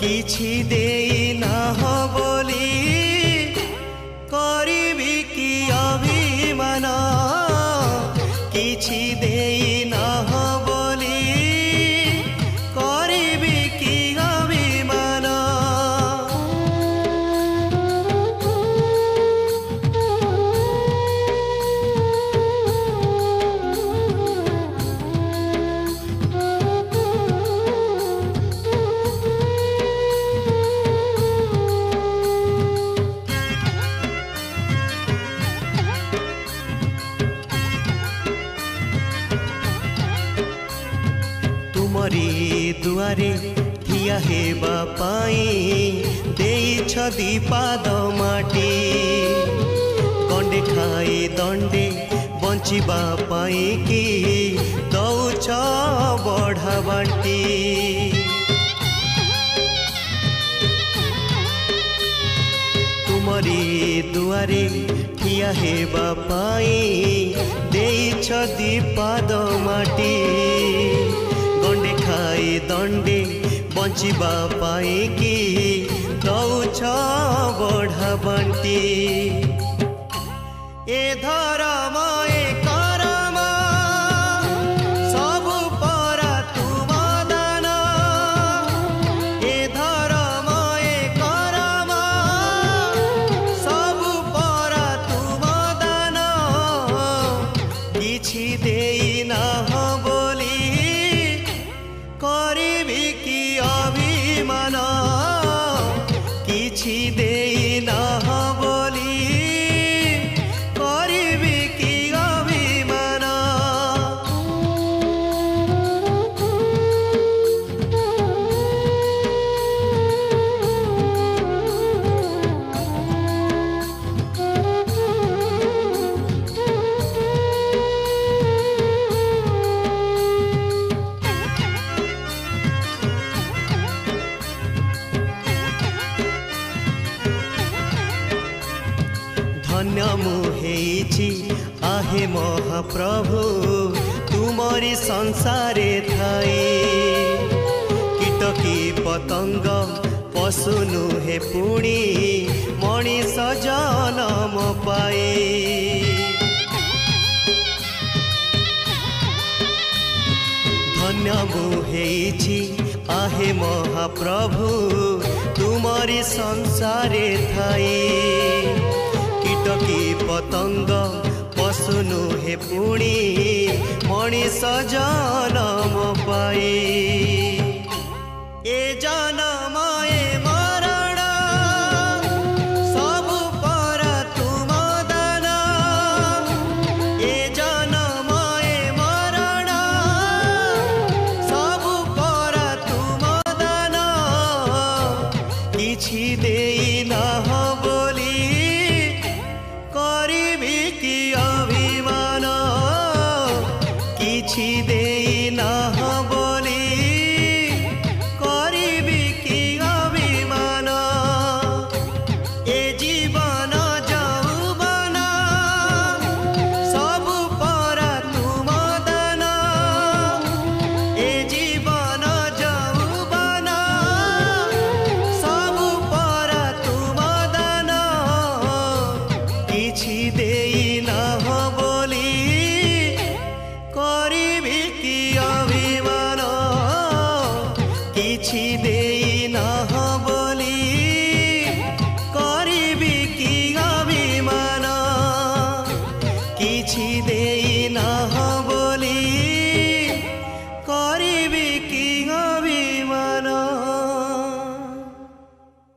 किछि देई ना हो बोली करिबी कि अभिमान किछि देई ना हो बोली करिबी कि अभिमान तुमरी दुआरे ठिया हेबा पाई देइछ दीपाद माटी गंडे खाई दंडे बंचिबा पाई कि दौछ बढ़ा बांटी तुमरी दुआरे ठिया हेबा पाई देइछ दीपाद माटी गंडे खाई दंडे बंचिबा पाई कि दौछ बढ़ा बांटी ए धर्म ए करम सबु परा तुम दान ए धर्म ए करम सबु परा तुम दान किछि देई ना हो बोली करिबी कि अभिमान किछि देई ना हो बोली करिबी कि अभिमान धन्य मुहेछि आहे महाप्रभु तुमरी संसारे थाई कीटकी पतंग पशु नुहे पुणी मणिष जनम पाए धन्य मुहेछि आहे महाप्रभु तुमरी संसारे थाई कीटकी पतंग पशु नुहे पुणी मणिष जनम पाए ए जनम ए मरण सबु परा तुम दान ए जनम ए मरण सबु परा तुम दान किछि देई ना हो बोली करिबी कि अभिमान किछि देई ना हो बोली करिबी कि কি